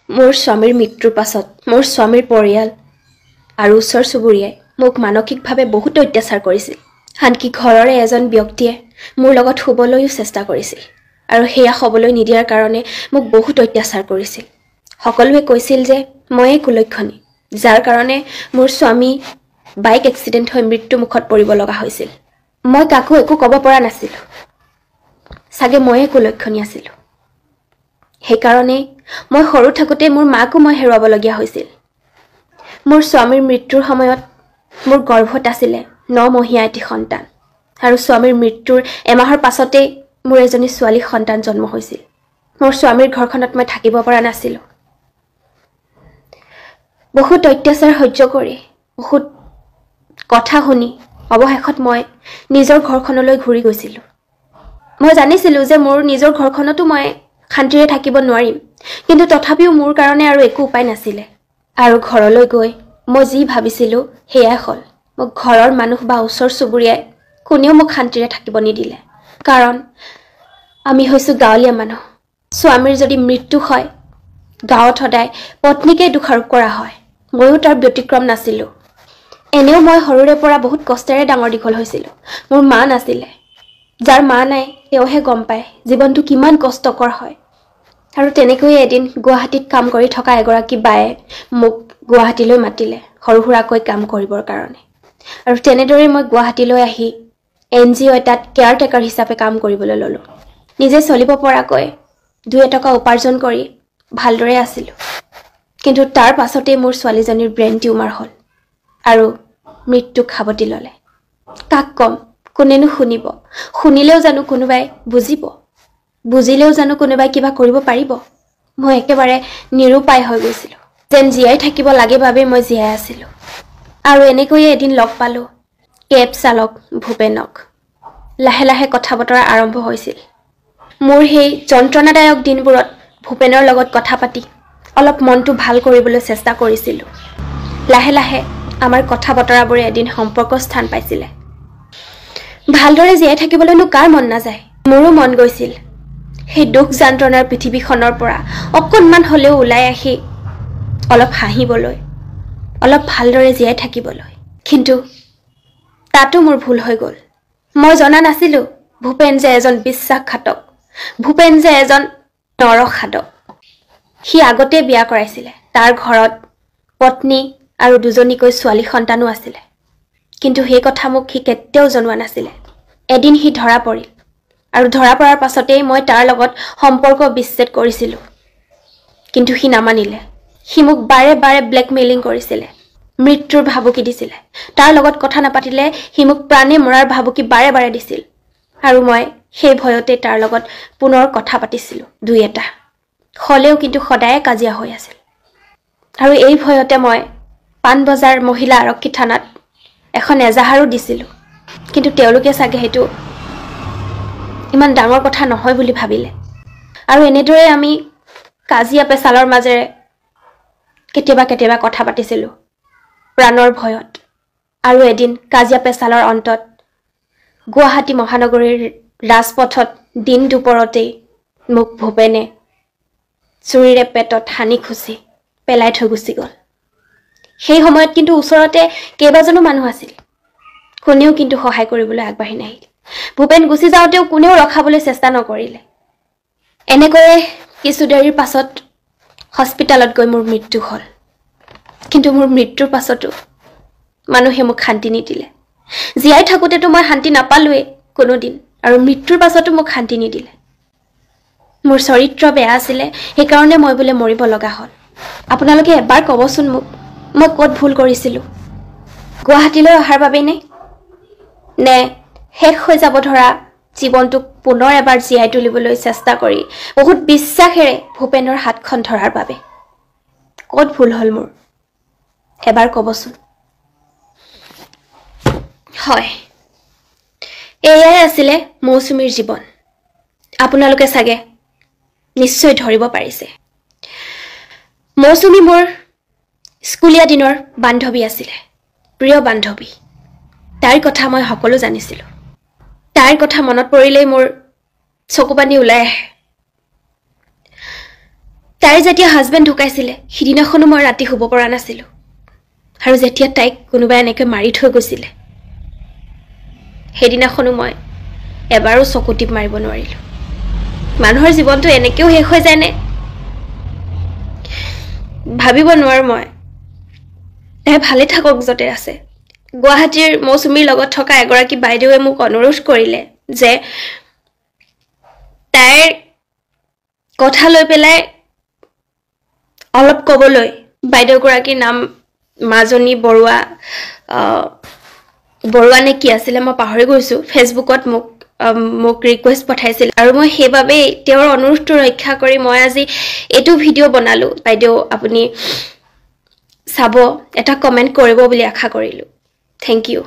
মোৰ স্বামীৰ মৃত্যুৰ পাছত মোৰ স্বামীৰ পৰিয়াল আৰু ওচৰ চুবুৰীয়াই মোক মানসিকভাৱে বহুত অত্যাচাৰ কৰিছিল। আনকি ঘৰৰে এজন ব্যক্তিয়ে মোৰ লগত শুবলৈও চেষ্টা কৰিছিল আৰু সেয়া হ'বলৈ নিদিয়াৰ কাৰণে মোক বহুত অত্যাচাৰ কৰিছিল। সকলোৱে কৈছিল যে ময়েই কুলক্ষণী, যাৰ কাৰণে মোৰ স্বামী বাইক এক্সিডেণ্ট হৈ মৃত্যু মুখত পৰিব লগা হৈছিল। মই কাকো একো ক'ব পৰা নাছিলোঁ। চাগে ময়েই কুলক্ষণী আছিলোঁ। সেইকাৰণেই মই সৰু থাকোঁতে মোৰ মাকো মই হেৰুৱাবলগীয়া হৈছিল। মোৰ স্বামীৰ মৃত্যুৰ সময়ত মোৰ গৰ্ভত আছিলে 9 মহীয়া এটি সন্তান আৰু স্বামীৰ মৃত্যুৰ এমাহৰ পাছতেই মোৰ এজনী ছোৱালী সন্তান জন্ম হৈছিল। মোৰ স্বামীৰ ঘৰখনত মই থাকিব পৰা নাছিলোঁ। বহুত অত্যাচাৰ সহ্য কৰি, বহুত কথা শুনি অৱশেষত মই নিজৰ ঘৰখনলৈ ঘূৰি গৈছিলোঁ। মই জানিছিলোঁ যে মোৰ নিজৰ ঘৰখনতো মই শান্তিৰে থাকিব নোৱাৰিম, কিন্তু তথাপিও মোৰ কাৰণে আৰু একো উপায় নাছিলে। আৰু ঘৰলৈ গৈ মই যি ভাবিছিলোঁ সেয়াই হ'ল। মোক ঘৰৰ মানুহ বা ওচৰ চুবুৰীয়াই কোনেও মোক শান্তিৰে থাকিব নিদিলে। কাৰণ আমি হৈছোঁ গাঁৱলীয়া মানুহ। স্বামীৰ যদি মৃত্যু হয়, গাঁৱত সদায় পত্নীকেই দোষাৰোপ কৰা হয়। ময়ো তাৰ ব্যতিক্ৰম নাছিলোঁ। এনেও মই সৰুৰে পৰা বহুত কষ্টেৰে ডাঙৰ দীঘল হৈছিলোঁ। মোৰ মা নাছিলে। যাৰ মা নাই তেওঁহে গম পায় জীৱনটো কিমান কষ্টকৰ হয়। আৰু তেনেকৈয়ে এদিন গুৱাহাটীত কাম কৰি থকা এগৰাকী বায়ে মোক গুৱাহাটীলৈ মাতিলে সৰু সুৰাকৈ কাম কৰিবৰ কাৰণে। আৰু তেনেদৰেই মই গুৱাহাটীলৈ আহি NGO এটাত কেয়াৰটেকাৰ হিচাপে কাম কৰিবলৈ ল'লোঁ। নিজে চলিব পৰাকৈ 2 এটকা উপাৰ্জন কৰি ভালদৰে আছিলোঁ। কিন্তু তাৰ পাছতেই মোৰ ছোৱালীজনীৰ ব্ৰেইন টিউমাৰ হ'ল আৰু মৃত্যুক সাৱটি ল'লে। কাক ক'ম? কোনেনো শুনিব? শুনিলেও জানো কোনোবাই বুজিব? বুজিলেও জানো কোনোবাই কিবা কৰিব পাৰিব? মই একেবাৰে নিৰুপায় হৈ গৈছিলোঁ। যেন জীয়াই থাকিব লাগে বাবেই মই জীয়াই আছিলোঁ। আৰু এনেকৈয়ে এদিন লগ পালোঁ কেব চালক ভূপেনক। লাহে লাহে কথা বতৰা আৰম্ভ হৈছিল। মোৰ সেই যন্ত্ৰণাদায়ক দিনবোৰত ভূপেনৰ লগত কথা পাতি অলপ মনটো ভাল কৰিবলৈ চেষ্টা কৰিছিলোঁ। লাহে লাহে আমাৰ কথা বতৰাবোৰে এদিন সম্পৰ্ক স্থান পাইছিলে। ভালদৰে জীয়াই থাকিবলৈনো কাৰ মন নাযায়? মোৰো মন গৈছিল সেই দুখ যন্ত্ৰণাৰ পৃথিৱীখনৰ পৰা অকণমান হ'লেও ওলাই আহি অলপ হাঁহিবলৈ, অলপ ভালদৰে জীয়াই থাকিবলৈ। কিন্তু তাতো মোৰ ভুল হৈ গ'ল। মই জনা নাছিলোঁ ভূপেন যে এজন বিশ্বাসঘাতক, ভূপেন যে এজন নৰসাধক। সি আগতে বিয়া কৰাইছিলে। তাৰ ঘৰত পত্নী আৰু 2জনীকৈ ছোৱালী সন্তানো আছিলে। কিন্তু সেই কথা মোক সি কেতিয়াও জনোৱা নাছিলে। এদিন সি ধৰা পৰিল আৰু ধৰা পৰাৰ পাছতেই মই তাৰ লগত সম্পৰ্ক বিচ্ছেদ কৰিছিলোঁ। কিন্তু সি নামানিলে। সি মোক বাৰে বাৰে ব্লেকমেইলিং কৰিছিলে, মৃত্যুৰ ভাবুকি দিছিলে। তাৰ লগত কথা নাপাতিলে সি মোক প্ৰাণে মৰাৰ ভাবুকি বাৰে বাৰে দিছিল। আৰু মই সেই ভয়তে তাৰ লগত পুনৰ কথা পাতিছিলোঁ 2 এটা। হ'লেও কিন্তু সদায়ে কাজিয়া হৈ আছিল। আৰু এই ভয়তে মই পাণবজাৰ মহিলা আৰক্ষী থানাত এখন এজাহাৰো দিছিলোঁ। কিন্তু তেওঁলোকে চাগে সেইটো ইমান ডাঙৰ কথা নহয় বুলি ভাবিলে। আৰু এনেদৰে আমি কাজিয়া পেচালৰ মাজেৰে কেতিয়াবা কথা পাতিছিলোঁ প্ৰাণৰ ভয়ত। আৰু এদিন কাজিয়া পেচালৰ অন্তত গুৱাহাটী মহানগৰীৰ ৰাজপথত দিন দুপৰতেই মোক ভূপেনে চুৰিৰে পেটত হানি খুচি পেলাই থৈ গুচি গ'ল। সেই সময়ত কিন্তু ওচৰতে কেইবাজনো মানুহ আছিল। কোনেও কিন্তু সহায় কৰিবলৈ আগবাঢ়ি নাহিল। ভূপেন গুচি যাওঁতেও কোনেও ৰখাবলৈ চেষ্টা নকৰিলে। এনেকৈয়ে কিছু দেৰিৰ পাছত হস্পিটালত গৈ মোৰ মৃত্যু হ'ল। কিন্তু মোৰ মৃত্যুৰ পাছতো মানুহে মোক শান্তি নিদিলে। জীয়াই থাকোঁতেতো মই শান্তি নাপালোৱেই কোনোদিন, আৰু মৃত্যুৰ পাছতো মোক শান্তি নিদিলে। মোৰ চৰিত্ৰ বেয়া আছিলে, সেইকাৰণে মই বোলে মৰিব লগা হ'ল। আপোনালোকে এবাৰ ক'বচোন মোক, মই ক'ত ভুল কৰিছিলোঁ? গুৱাহাটীলৈ অহাৰ বাবেই নে শেষ হৈ যাব ধৰা জীৱনটোক পুনৰ এবাৰ জীয়াই তুলিবলৈ চেষ্টা কৰি বহুত বিশ্বাসেৰে ভূপেনৰ হাতখন ধৰাৰ বাবে? ক'ত ভুল হ'ল মোৰ? এবাৰ ক'বচোন। হয়, এয়াই আছিলে মৌচুমীৰ জীৱন। আপোনালোকে চাগে নিশ্চয় ধৰিব পাৰিছে। মৌচুমী মোৰ স্কুলীয়া দিনৰ বান্ধৱী আছিলে, প্ৰিয় বান্ধৱী। তাইৰ কথা মই সকলো জানিছিলোঁ। তাইৰ কথা মনত পৰিলেই মোৰ চকুপানী ওলাই আহে। তাইৰ যেতিয়া হাজবেণ্ড ঢুকাইছিলে সিদিনাখনো মই ৰাতি শুব পৰা নাছিলোঁ আৰু যেতিয়া তাইক কোনোবাই এনেকৈ মাৰি থৈ গৈছিলে সেইদিনাখনো মই এবাৰো চকু টিপ মাৰিব নোৱাৰিলোঁ মানুহৰ জীৱনটো এনেকৈও শেষ হৈ যায়নে ভাবিব নোৱাৰো মই তাই ভালে থাকক যতে আছে গুৱাহাটীৰ মৌচুমীৰ লগত থকা এগৰাকী বাইদেৱে মোক অনুৰোধ কৰিলে যে তাইৰ কথা লৈ পেলাই অলপ ক'বলৈ বাইদেউগৰাকীৰ নাম মাজনী বৰুৱা বৰুৱা নে কি আছিলে মই পাহৰি গৈছোঁ ফেচবুকত মোক ৰিকুৱেষ্ট পঠাইছিল আৰু মই সেইবাবে তেওঁৰ অনুৰোধটো ৰক্ষা কৰি মই আজি এইটো ভিডিঅ' বনালোঁ বাইদেউ আপুনি চাব এটা কমেণ্ট কৰিব বুলি আশা কৰিলোঁ থেংক ইউ